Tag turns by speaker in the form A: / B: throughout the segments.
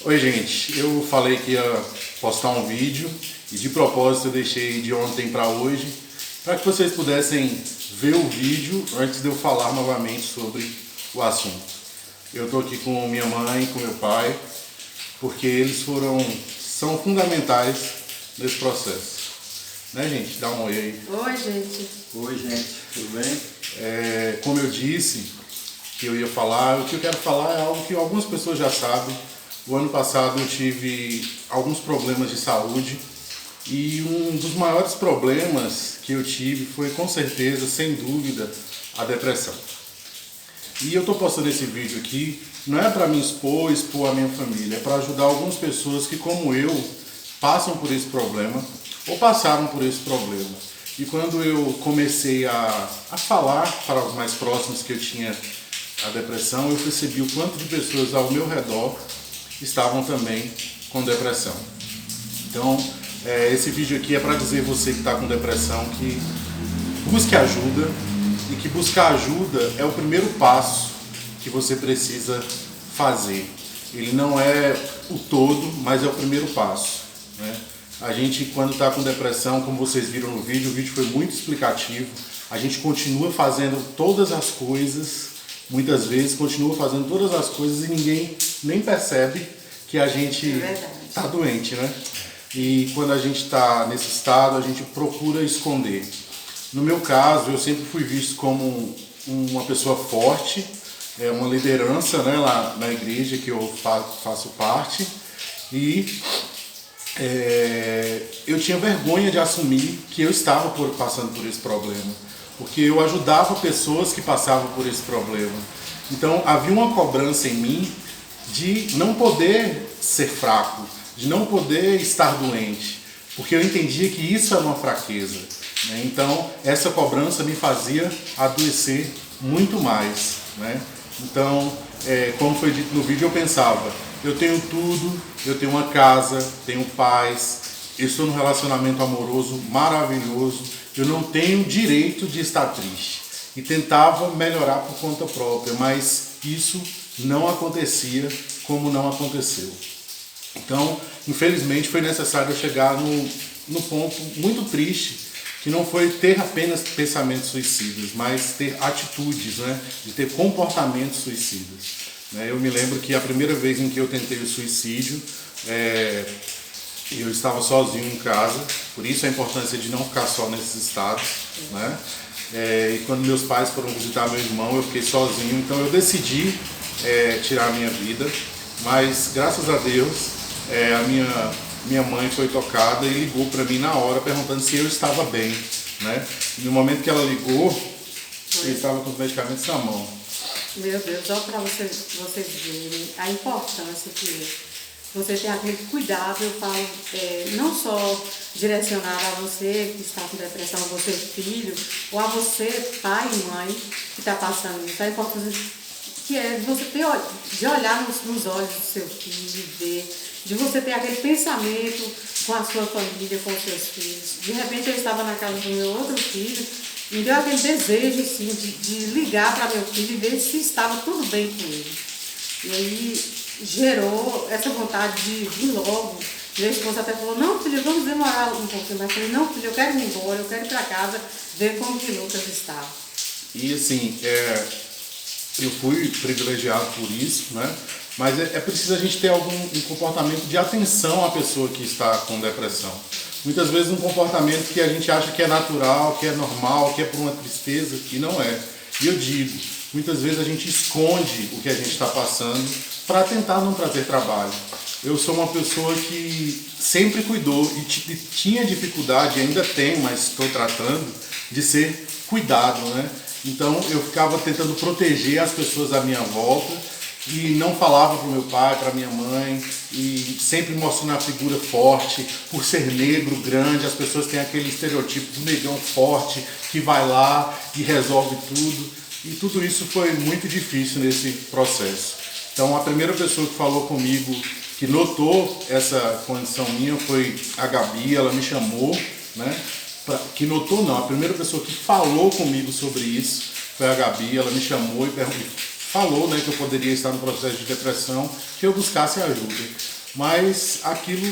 A: Oi, gente. Eu falei que ia postar um vídeo e de propósito eu deixei de ontem para hoje para que vocês pudessem ver o vídeo antes de eu falar novamente sobre o assunto. Eu estou aqui com minha mãe e com meu pai porque eles são fundamentais nesse processo. Né, gente? Dá um oi aí.
B: Oi, gente.
C: Oi, gente, tudo bem?
A: Como eu disse que eu ia falar, o que eu quero falar é algo que algumas pessoas já sabem. O ano passado eu tive alguns problemas de saúde e um dos maiores problemas que eu tive foi, com certeza, sem dúvida, a depressão. E eu estou postando esse vídeo aqui, não é para me expor a minha família, é para ajudar algumas pessoas que, como eu, passam por esse problema ou passaram por esse problema. E quando eu comecei a falar para os mais próximos que eu tinha a depressão, eu percebi o quanto de pessoas ao meu redor estavam também com depressão. Então, esse vídeo aqui é para dizer você que está com depressão que busque ajuda e que buscar ajuda é o primeiro passo que você precisa fazer. Ele não é o todo, mas é o primeiro passo, né? A gente, quando está com depressão, como vocês viram no vídeo, o vídeo foi muito explicativo. A gente continua fazendo todas as coisas, muitas vezes continua fazendo todas as coisas e ninguém nem percebe que a gente está doente, né? E quando a gente está nesse estado, a gente procura esconder. No meu caso, eu sempre fui visto como uma pessoa forte, uma liderança, né, lá na igreja que eu faço parte, e eu tinha vergonha de assumir que eu estava passando por esse problema, porque eu ajudava pessoas que passavam por esse problema. Então havia uma cobrança em mim de não poder ser fraco, de não poder estar doente, porque eu entendia que isso era uma fraqueza, né? Então essa cobrança me fazia adoecer muito mais, né? Então, como foi dito no vídeo, eu pensava, eu tenho tudo, eu tenho uma casa, tenho paz, eu estou num relacionamento amoroso maravilhoso, eu não tenho direito de estar triste. E tentava melhorar por conta própria, mas isso não acontecia como não aconteceu. Então, infelizmente, foi necessário eu chegar no ponto muito triste, que não foi ter apenas pensamentos suicidas, mas ter atitudes, né? De ter comportamentos suicidas. Eu me lembro que a primeira vez em que eu tentei o suicídio, eu estava sozinho em casa, por isso a importância de não ficar só nesses estados, né? E quando meus pais foram visitar meu irmão, eu fiquei sozinho, então eu decidi tirar a minha vida, mas graças a Deus minha mãe foi tocada e ligou para mim na hora perguntando se eu estava bem, né? E no momento que ela ligou, eu estava com os medicamentos na mão.
B: Meu Deus, só para vocês verem a importância que você tem aquele cuidado, eu falo, não só direcionado a você que está com depressão, a você filho, ou a você pai e mãe que está passando isso, a importância que é de você de olhar nos olhos do seu filho, de ver, de você ter aquele pensamento com a sua família, com os seus filhos. De repente eu estava na casa do meu outro filho, me deu aquele desejo assim, de ligar para meu filho e ver se estava tudo bem com ele. E aí gerou essa vontade de vir logo. Minha esposa até falou, não filho, vamos demorar um pouquinho. Mas eu falei, não filho, eu quero ir embora, eu quero ir para casa ver como que Lucas está.
A: E assim, eu fui privilegiado por isso, né? Mas é preciso a gente ter um comportamento de atenção à pessoa que está com depressão. Muitas vezes um comportamento que a gente acha que é natural, que é normal, que é por uma tristeza, e não é. E eu digo, muitas vezes a gente esconde o que a gente está passando para tentar não trazer trabalho. Eu sou uma pessoa que sempre cuidou e tinha dificuldade, ainda tenho, mas estou tratando, de ser cuidado, né? Então eu ficava tentando proteger as pessoas à minha volta e não falava para o meu pai, para minha mãe, e sempre mostrando a figura forte. Por ser negro, grande, as pessoas têm aquele estereotipo do negão forte que vai lá e resolve tudo. E tudo isso foi muito difícil nesse processo. Então a primeira pessoa que falou comigo, que notou essa condição minha, foi a Gabi. Ela me chamou, né? Que notou não, a primeira pessoa que falou comigo sobre isso foi a Gabi. Ela me chamou e perguntou, falou, né, que eu poderia estar no processo de depressão, que eu buscasse ajuda. Mas aquilo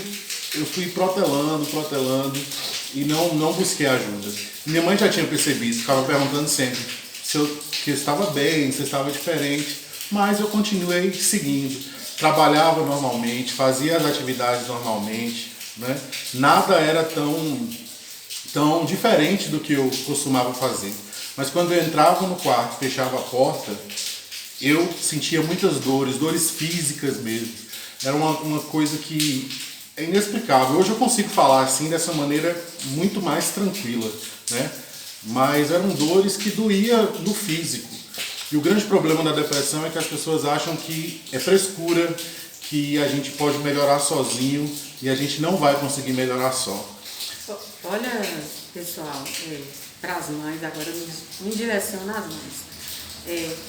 A: eu fui protelando e não busquei ajuda. Minha mãe já tinha percebido, ficava perguntando sempre que eu estava bem, se eu estava diferente, mas eu continuei seguindo. Trabalhava normalmente, fazia as atividades normalmente, né? Nada era tão diferente do que eu costumava fazer. Mas quando eu entrava no quarto, fechava a porta, eu sentia muitas dores físicas mesmo. Era uma coisa que é inexplicável. Hoje eu consigo falar assim dessa maneira muito mais tranquila, né? Mas eram dores que doía no físico. E o grande problema da depressão é que as pessoas acham que é frescura, que a gente pode melhorar sozinho e a gente não vai conseguir melhorar só.
B: Olha, pessoal, para as mães, agora me direciona às mães.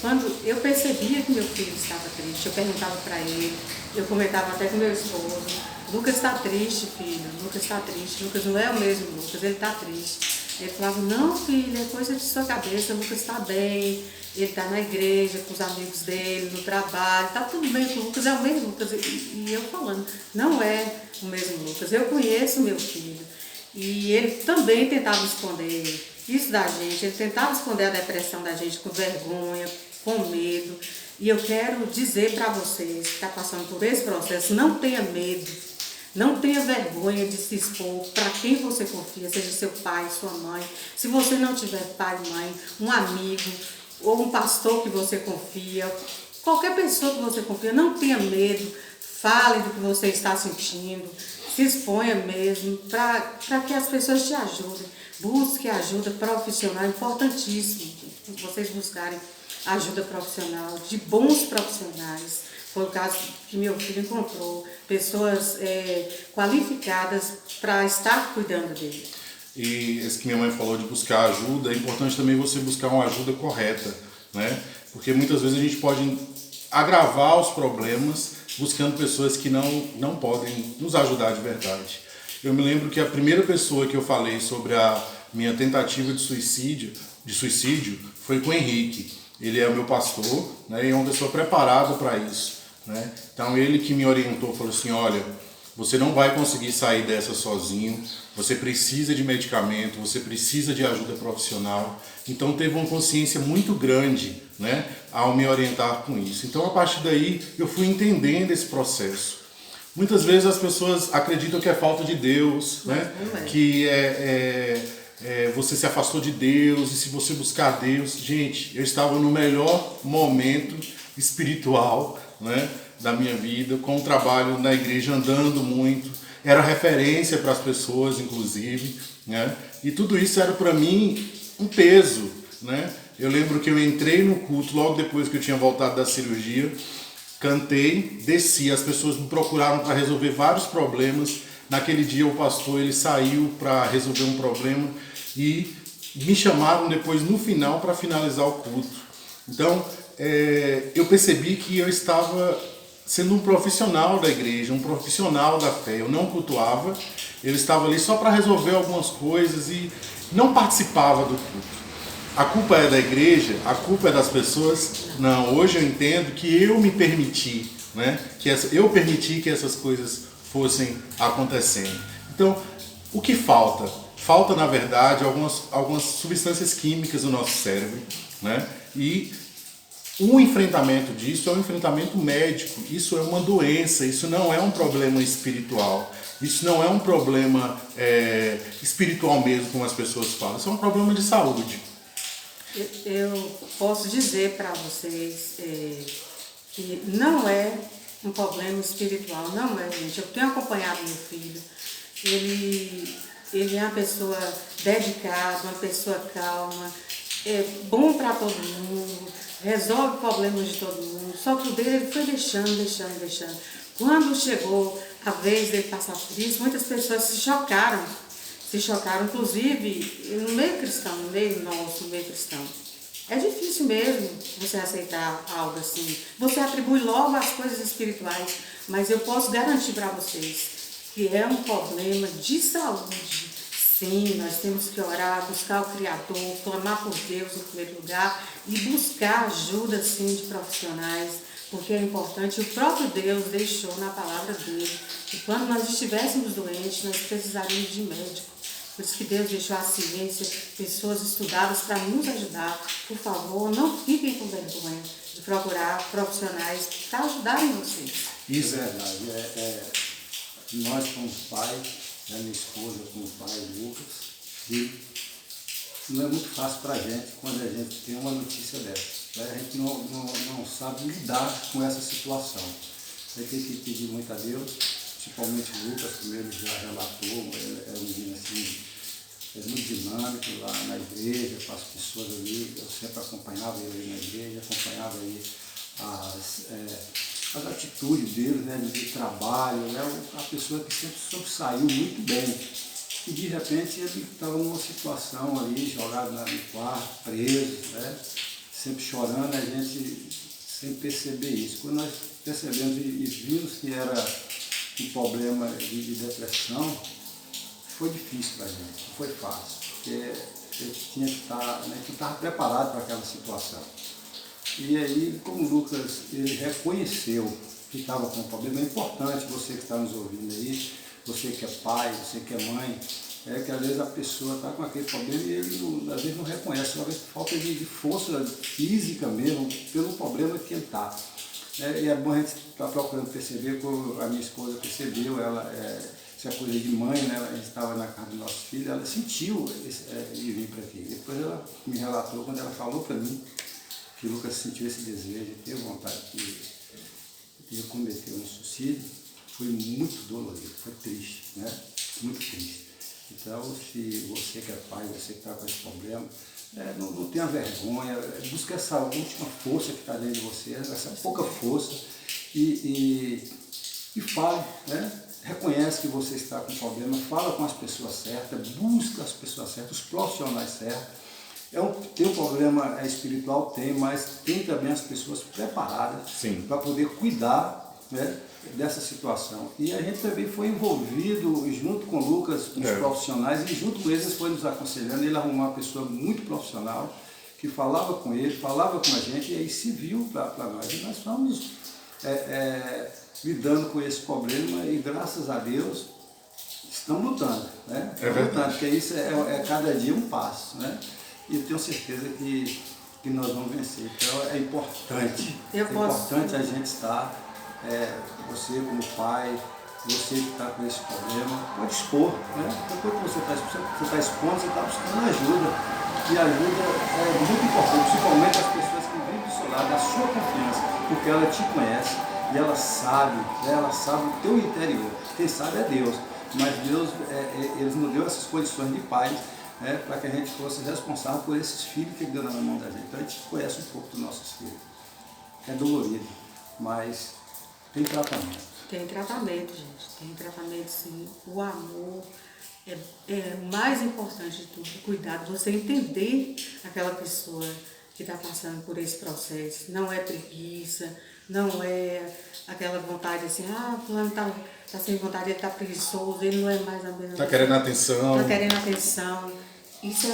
B: Quando eu percebia que meu filho estava triste, eu perguntava para ele, eu comentava até com meu esposo, Lucas está triste, filho, Lucas está triste, Lucas não é o mesmo Lucas, ele está triste. Ele falava, não filho, é coisa de sua cabeça, Lucas está bem, ele está na igreja, com os amigos dele, no trabalho, está tudo bem com o Lucas, é o mesmo Lucas. E eu falando, não é o mesmo Lucas, eu conheço meu filho. E ele também tentava esconder isso da gente, ele tentava esconder a depressão da gente com vergonha, com medo. E eu quero dizer para vocês que estão passando por esse processo, não tenha medo, não tenha vergonha de se expor para quem você confia, seja seu pai, sua mãe. Se você não tiver pai, mãe, um amigo ou um pastor que você confia, qualquer pessoa que você confia, não tenha medo, fale do que você está sentindo, se exponha mesmo, para que as pessoas te ajudem. Busque ajuda profissional, é importantíssimo vocês buscarem ajuda profissional, de bons profissionais. Foi o caso que meu filho encontrou, pessoas qualificadas para estar cuidando dele.
A: E esse que minha mãe falou de buscar ajuda, é importante também você buscar uma ajuda correta, né? Porque muitas vezes a gente pode agravar os problemas buscando pessoas que não podem nos ajudar de verdade. Eu me lembro que a primeira pessoa que eu falei sobre a minha tentativa de suicídio foi com o Henrique. Ele é o meu pastor, né, e é uma pessoa preparada para isso, né? Então ele que me orientou, falou assim, olha, você não vai conseguir sair dessa sozinho, você precisa de medicamento, você precisa de ajuda profissional. Então teve uma consciência muito grande, né, ao me orientar com isso. Então a partir daí eu fui entendendo esse processo. Muitas vezes as pessoas acreditam que é falta de Deus, né? Que você se afastou de Deus e se você buscar Deus... Gente, eu estava no melhor momento espiritual, né, da minha vida, com o trabalho na igreja, andando muito, era referência para as pessoas, inclusive, né? E tudo isso era para mim um peso, né? Eu lembro que eu entrei no culto logo depois que eu tinha voltado da cirurgia, cantei, desci, as pessoas me procuraram para resolver vários problemas. Naquele dia o pastor ele saiu para resolver um problema e me chamaram depois no final para finalizar o culto. Então eu percebi que eu estava sendo um profissional da igreja, um profissional da fé. Eu não cultuava, eu estava ali só para resolver algumas coisas e não participava do culto. A culpa é da igreja? A culpa é das pessoas? Não, hoje eu entendo que eu me permiti, né? Eu permiti que essas coisas fossem acontecendo. Então, o que falta? Falta, na verdade, algumas substâncias químicas no nosso cérebro, né? E o enfrentamento disso é um enfrentamento médico, isso é uma doença, isso não é um problema espiritual, isso não é um problema espiritual mesmo, como as pessoas falam, isso é um problema de saúde.
B: Eu posso dizer para vocês que não é um problema espiritual, não é, gente. Eu tenho acompanhado meu filho, ele é uma pessoa dedicada, uma pessoa calma, é bom para todo mundo, resolve problemas de todo mundo, só que o dele ele foi deixando. Quando chegou a vez dele passar por isso, muitas pessoas se chocaram, inclusive no meio cristão, no meio cristão. É difícil mesmo você aceitar algo assim. Você atribui logo as coisas espirituais, mas eu posso garantir para vocês que é um problema de saúde, Sim, nós temos que orar, buscar o Criador, clamar por Deus em primeiro lugar e buscar ajuda, sim, de profissionais, porque é importante. O próprio Deus deixou na palavra dele que quando nós estivéssemos doentes, nós precisaríamos de médico. Por isso que Deus deixou a ciência, pessoas estudadas para nos ajudar. Por favor, não fiquem com vergonha de procurar profissionais para ajudarem vocês.
C: Isso é verdade. Nós somos pais, minha esposa como pai, Lucas, e não é muito fácil para a gente quando a gente tem uma notícia dessa. A gente não sabe lidar com essa situação. A gente tem que pedir muito a Deus, principalmente o Lucas, como ele já relatou, é um menino assim, é muito dinâmico lá na igreja, com as pessoas ali. Eu sempre acompanhava ele ali na igreja, acompanhava aí as atitudes dele, né, de trabalho, né, a pessoa que sempre sobressaiu muito bem. E de repente ele estava numa situação ali, jogado no quarto, preso, né, sempre chorando, a gente sem perceber isso. Quando nós percebemos e vimos que era um problema de depressão, foi difícil para a gente, não foi fácil, porque ele tinha que estar, né, que estava preparado para aquela situação. E aí, como o Lucas ele reconheceu que estava com um problema, é importante você que está nos ouvindo aí, você que é pai, você que é mãe, que às vezes a pessoa está com aquele problema e ele às vezes não reconhece, talvez falta de força física mesmo, pelo problema que ele está. E é bom a gente estar procurando perceber, como a minha esposa percebeu, essa coisa de mãe, né? A gente estava na casa do nosso filho, ela sentiu de vir para aqui. Depois ela me relatou, quando ela falou para mim, que o Lucas sentiu esse desejo, teve vontade de cometer um suicídio, foi muito dolorido, foi triste, né? Muito triste. Então, se você que é pai, você que está com esse problema, não tenha vergonha, busque essa última força que está dentro de você, essa pouca força, e fale, né? Reconhece que você está com problema, fala com as pessoas certas, busca as pessoas certas, os profissionais certos. Tem um problema espiritual, mas tem também as pessoas preparadas para poder cuidar, né, dessa situação. E a gente também foi envolvido junto com o Lucas, os profissionais, e junto com eles foi nos aconselhando. Ele arrumou uma pessoa muito profissional, que falava com ele, falava com a gente, e aí se viu para nós. E nós estamos lidando com esse problema e, graças a Deus, estamos lutando. Né? Estamos lutando, porque isso é cada dia um passo. Né? E eu tenho certeza que nós vamos vencer. Então é importante. Importante a gente estar, você como pai, você que está com esse problema, pode expor. Né? Depois que você está expondo, você está buscando ajuda. E ajuda é muito importante, principalmente as pessoas que vivem do seu lado, da sua confiança, porque ela te conhece e ela sabe o teu interior. Quem sabe é Deus, mas Deus ele nos deu essas condições de pais, para que a gente fosse responsável por esses filhos que ele deu na mão da gente. Então a gente conhece um pouco dos nossos filhos. É dolorido, mas tem tratamento.
B: Tem tratamento, gente. Tem tratamento, sim. O amor é mais importante de tudo. O cuidado, você entender aquela pessoa que está passando por esse processo. Não é preguiça, não é aquela vontade assim, fulano está sem vontade, ele está preguiçoso, ele não é mais a mesma.
A: Está querendo atenção.
B: Está querendo atenção. Isso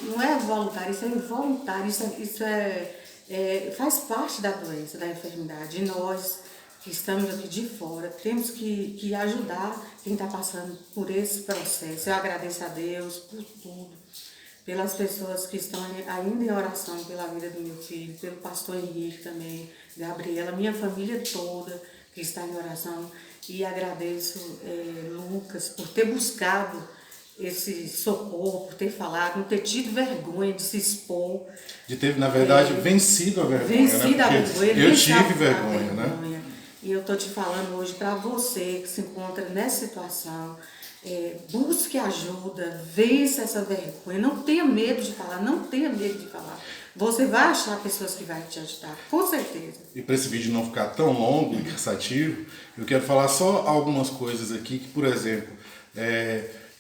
B: não é voluntário, isso é involuntário, isso faz parte da doença, da enfermidade. E nós que estamos aqui de fora, temos que ajudar quem está passando por esse processo. Eu agradeço a Deus por tudo, pelas pessoas que estão ainda em oração pela vida do meu filho, pelo pastor Henrique também, Gabriela, minha família toda que está em oração. E agradeço Lucas por ter buscado esse socorro, por ter falado, não ter tido vergonha de se expor.
A: De ter, na verdade, vencido a vergonha.
B: Vencido a vergonha.
A: Eu tive vergonha, né?
B: E eu estou te falando hoje para você que se encontra nessa situação, busque ajuda, vença essa vergonha, não tenha medo de falar, não tenha medo de falar. Você vai achar pessoas que vão te ajudar, com certeza. E
A: para esse vídeo não ficar tão longo e cansativo, eu quero falar só algumas coisas aqui, que, por exemplo,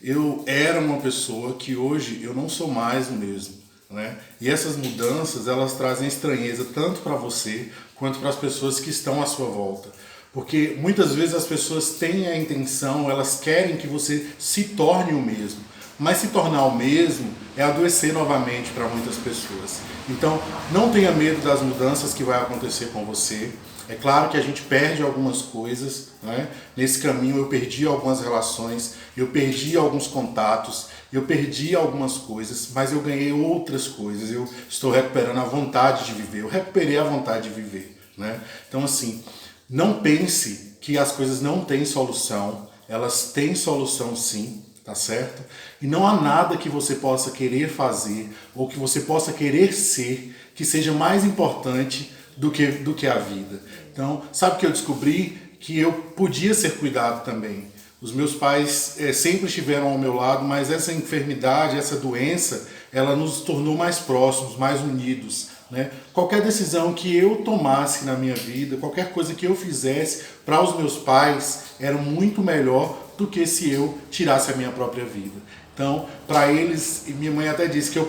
A: eu era uma pessoa que hoje eu não sou mais o mesmo, né? E essas mudanças, elas trazem estranheza tanto para você, quanto para as pessoas que estão à sua volta. Porque muitas vezes as pessoas têm a intenção, elas querem que você se torne o mesmo. Mas se tornar o mesmo é adoecer novamente para muitas pessoas. Então, não tenha medo das mudanças que vai acontecer com você. É claro que a gente perde algumas coisas, né? Nesse caminho eu perdi algumas relações, eu perdi alguns contatos, eu perdi algumas coisas, mas eu ganhei outras coisas. Eu estou recuperando a vontade de viver, eu recuperei a vontade de viver, né? Então, assim, não pense que as coisas não têm solução, elas têm solução sim, tá certo? E não há nada que você possa querer fazer ou que você possa querer ser que seja mais importante do que a vida. Então, sabe o que eu descobri? Que eu podia ser cuidado também. Os meus pais sempre estiveram ao meu lado, mas essa enfermidade, essa doença, ela nos tornou mais próximos, mais unidos, né? Qualquer decisão que eu tomasse na minha vida, qualquer coisa que eu fizesse para os meus pais, era muito melhor do que se eu tirasse a minha própria vida. Então, para eles, e minha mãe até disse que eu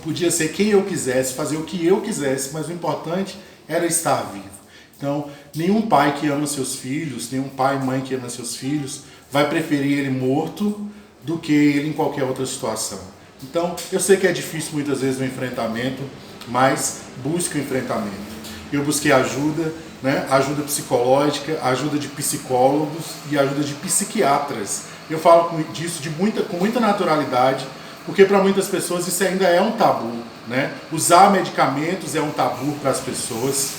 A: podia ser quem eu quisesse, fazer o que eu quisesse, mas o importante era estar vivo. Então, nenhum pai que ama seus filhos, nenhum pai e mãe que ama seus filhos, vai preferir ele morto do que ele em qualquer outra situação. Então, eu sei que é difícil muitas vezes o enfrentamento, mas busque o enfrentamento. Eu busquei ajuda, né? Ajuda psicológica, ajuda de psicólogos e ajuda de psiquiatras. Eu falo disso com muita naturalidade, porque para muitas pessoas isso ainda é um tabu, né? Usar medicamentos é um tabu para as pessoas.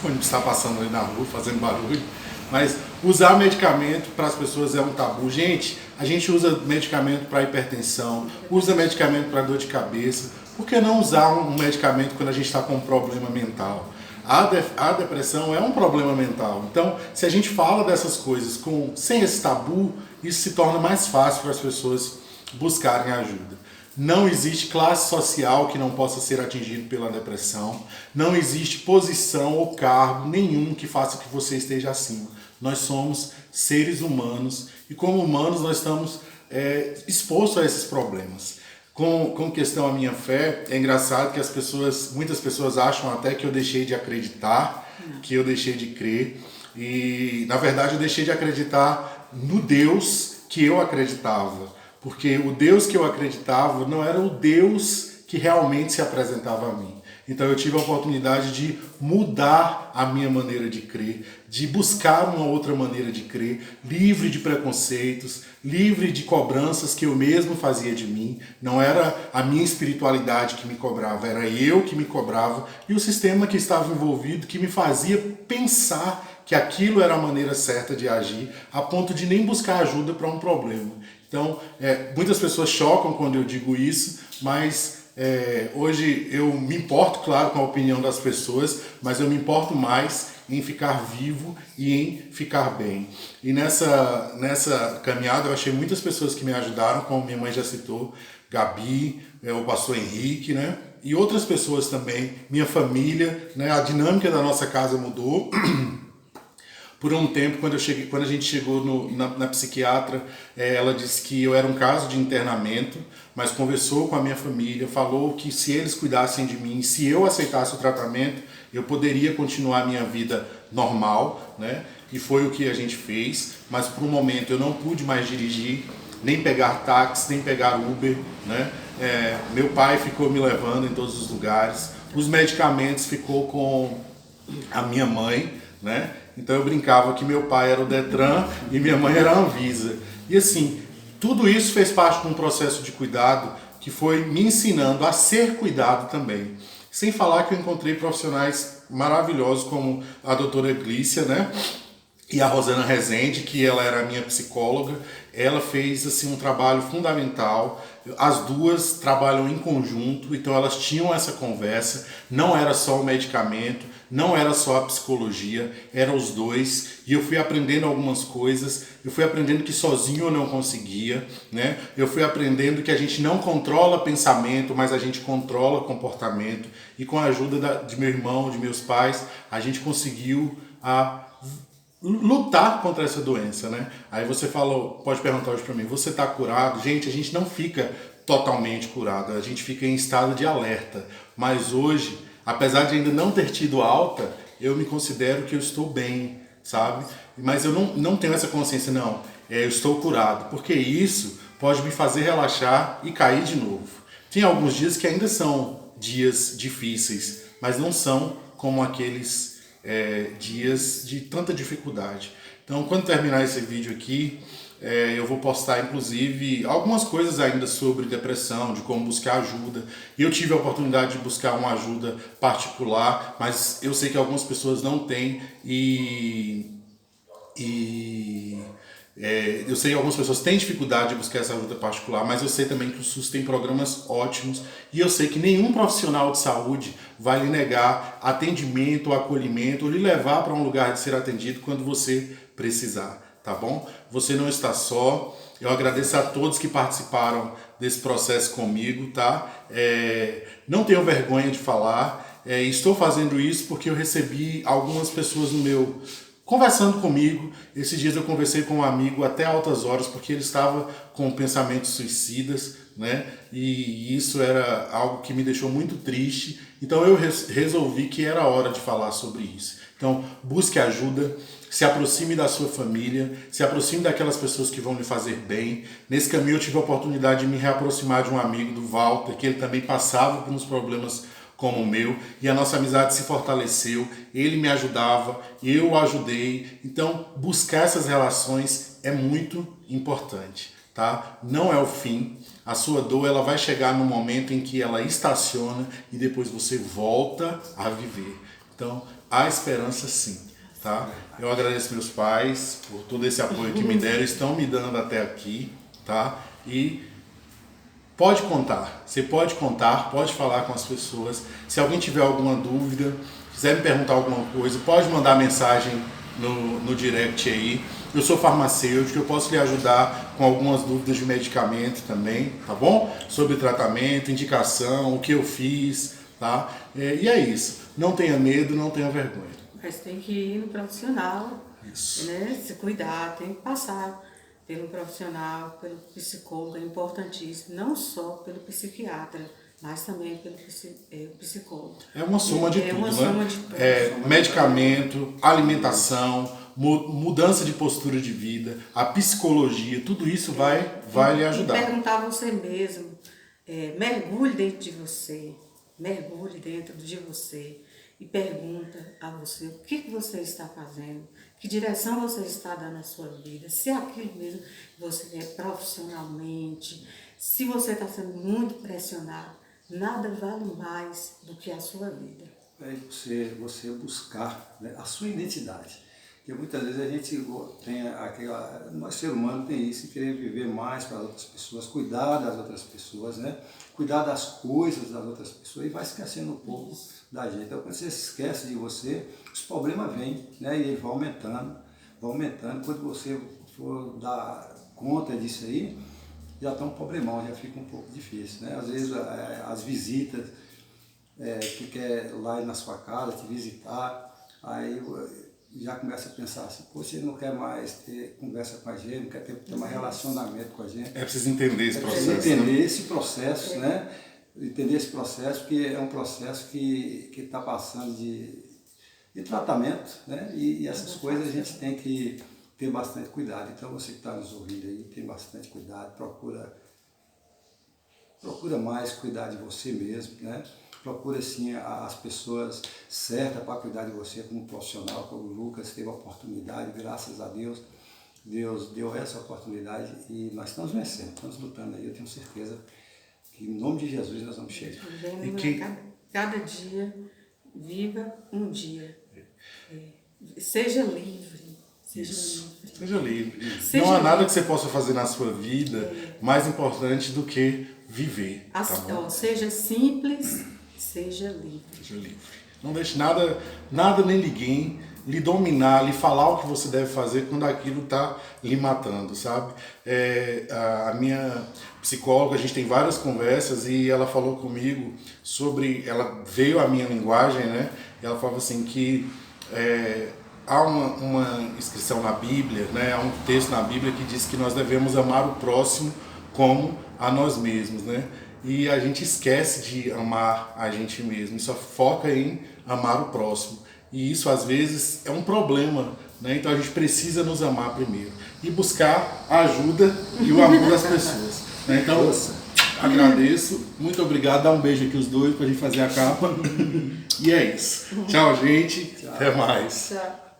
A: O ônibus está passando ali na rua, fazendo barulho. Mas usar medicamento para as pessoas é um tabu. Gente, a gente usa medicamento para hipertensão, usa medicamento para dor de cabeça. Por que não usar um medicamento quando a gente está com um problema mental? A depressão é um problema mental. Então, se a gente fala dessas coisas sem esse tabu, isso se torna mais fácil para as pessoas buscarem ajuda. Não existe classe social que não possa ser atingido pela depressão. Não existe posição ou cargo nenhum que faça que você esteja acima. Nós somos seres humanos e como humanos nós estamos expostos a esses problemas. Com questão à minha fé, é engraçado que muitas pessoas acham até que eu deixei de acreditar, que eu deixei de crer. E, na verdade, eu deixei de acreditar no Deus que eu acreditava. Porque o Deus que eu acreditava não era o Deus que realmente se apresentava a mim. Então eu tive a oportunidade de mudar a minha maneira de crer, de buscar uma outra maneira de crer, livre de preconceitos, livre de cobranças que eu mesmo fazia de mim. Não era a minha espiritualidade que me cobrava, era eu que me cobrava e o sistema que estava envolvido que me fazia pensar que aquilo era a maneira certa de agir, a ponto de nem buscar ajuda para um problema. Então, muitas pessoas chocam quando eu digo isso, mas hoje eu me importo, claro, com a opinião das pessoas, mas eu me importo mais em ficar vivo e em ficar bem. E nessa caminhada eu achei muitas pessoas que me ajudaram, como minha mãe já citou, Gabi, o pastor Henrique, né? E outras pessoas também, minha família, né? A dinâmica da nossa casa mudou. Por um tempo, quando a gente chegou na psiquiatra, ela disse que eu era um caso de internamento, mas conversou com a minha família, falou que se eles cuidassem de mim, se eu aceitasse o tratamento, eu poderia continuar a minha vida normal, né? E foi o que a gente fez, mas por um momento eu não pude mais dirigir, nem pegar táxi, nem pegar Uber, né? Meu pai ficou me levando em todos os lugares, os medicamentos ficou com a minha mãe, né? Então eu brincava que meu pai era o Detran e minha mãe era a Anvisa. E assim, tudo isso fez parte de um processo de cuidado que foi me ensinando a ser cuidado também. Sem falar que eu encontrei profissionais maravilhosos como a doutora Glícia, né? E a Rosana Rezende, que ela era a minha psicóloga. Ela fez assim um trabalho fundamental. As duas trabalham em conjunto, então elas tinham essa conversa. Não era só o medicamento, não era só a psicologia, eram os dois. E eu fui aprendendo algumas coisas. Eu fui aprendendo que sozinho eu não conseguia, né? Eu fui aprendendo que a gente não controla pensamento, mas a gente controla comportamento. E com a ajuda de meu irmão, de meus pais, a gente conseguiu lutar contra essa doença, né? Aí você falou, pode perguntar hoje para mim, você está curado? Gente, a gente não fica totalmente curado, a gente fica em estado de alerta. Mas hoje, apesar de ainda não ter tido alta, eu me considero que eu estou bem, sabe? Mas eu não tenho essa consciência, não. Eu estou curado, porque isso pode me fazer relaxar e cair de novo. Tem alguns dias que ainda são dias difíceis, mas não são como aqueles dias de tanta dificuldade. Então, quando terminar esse vídeo aqui, eu vou postar, inclusive, algumas coisas ainda sobre depressão, de como buscar ajuda. E eu tive a oportunidade de buscar uma ajuda particular, mas eu sei que algumas pessoas não têm eu sei que algumas pessoas têm dificuldade de buscar essa ajuda particular, mas eu sei também que o SUS tem programas ótimos e eu sei que nenhum profissional de saúde vai lhe negar atendimento ou acolhimento ou lhe levar para um lugar de ser atendido quando você precisar, tá bom? Você não está só. Eu agradeço a todos que participaram desse processo comigo, tá? Não tenho vergonha de falar. Estou fazendo isso porque eu recebi algumas pessoas conversando comigo. Esses dias eu conversei com um amigo até altas horas porque ele estava com pensamentos suicidas, né? E isso era algo que me deixou muito triste. Então eu resolvi que era hora de falar sobre isso. Então busque ajuda, se aproxime da sua família, se aproxime daquelas pessoas que vão lhe fazer bem. Nesse caminho eu tive a oportunidade de me reaproximar de um amigo, do Walter, que ele também passava por uns problemas como o meu, e a nossa amizade se fortaleceu, ele me ajudava, eu o ajudei. Então, buscar essas relações é muito importante, tá? Não é o fim. A sua dor, ela vai chegar no momento em que ela estaciona e depois você volta a viver. Então, há esperança sim, tá? Eu agradeço meus pais por todo esse apoio que me deram, estão me dando até aqui, tá? E pode contar, você pode contar, pode falar com as pessoas. Se alguém tiver alguma dúvida, quiser me perguntar alguma coisa, pode mandar mensagem no direct aí. Eu sou farmacêutico, eu posso lhe ajudar com algumas dúvidas de medicamento também, tá bom? Sobre tratamento, indicação, o que eu fiz, tá? E é isso. Não tenha medo, não tenha vergonha.
B: Mas tem que ir no profissional,
A: Isso.
B: né? Se cuidar, tem que passar pelo profissional, pelo psicólogo, é importantíssimo, não só pelo psiquiatra, mas também pelo psicólogo.
A: É uma soma de tudo,
B: uma
A: né?
B: soma de tudo.
A: Medicamento, alimentação, mudança de postura de vida, a psicologia, tudo isso vai lhe ajudar.
B: E perguntar a você mesmo, mergulhe dentro de você, mergulhe dentro de você e pergunta a você o que você está fazendo, que direção você está dando à sua vida, se é aquilo mesmo que você quer profissionalmente, se você está sendo muito pressionado, nada vale mais do que a sua vida.
C: Você buscar, né, a sua identidade. Porque muitas vezes a gente tem nós ser humano tem isso, querer viver mais para as outras pessoas, cuidar das outras pessoas, né? Cuidar das coisas das outras pessoas e vai esquecendo um pouco da gente. Então quando você se esquece de você, os problemas vêm, né? E ele vai aumentando, vai aumentando. Quando você for dar conta disso aí, já está um problemão, já fica um pouco difícil, né? Às vezes as visitas, que quer lá ir na sua casa, te visitar, aí já começa a pensar assim, pô, você não quer mais ter conversa com a gente, não quer ter mais relacionamento com a gente.
A: É preciso entender esse processo.
C: É preciso entender esse processo, né? Entender esse processo, porque é um processo que está passando de tratamento, né? E essas coisas a gente tem que ter bastante cuidado. Então você que está nos ouvindo aí, tem bastante cuidado, procura mais cuidar de você mesmo, né? Procura assim as pessoas certas para cuidar de você como profissional, como o Lucas teve a oportunidade, graças a Deus, Deus deu essa oportunidade e nós estamos vencendo, estamos lutando aí, eu tenho certeza que em nome de Jesus nós vamos chegar.
B: Cada dia, viva um dia, seja livre.
A: Seja livre. Não há nada que você possa fazer na sua vida mais importante do que viver. Tá bom?
B: Seja simples, seja livre.
A: Seja livre. Não deixe nada nem ninguém lhe dominar, lhe falar o que você deve fazer quando aquilo está lhe matando, sabe? A minha psicóloga, a gente tem várias conversas e ela falou comigo sobre, ela veio à minha linguagem, né? E ela falava assim que há uma inscrição na Bíblia, né? Há um texto na Bíblia que diz que nós devemos amar o próximo como a nós mesmos, né? E a gente esquece de amar a gente mesmo, só foca em amar o próximo. E isso às vezes é um problema né? Então a gente precisa nos amar primeiro e buscar a ajuda e o amor das pessoas, né? Então, agradeço, muito obrigado, dá um beijo aqui os dois pra gente fazer a capa. E é isso. Tchau, gente. Tchau. Até mais.
B: Tchau.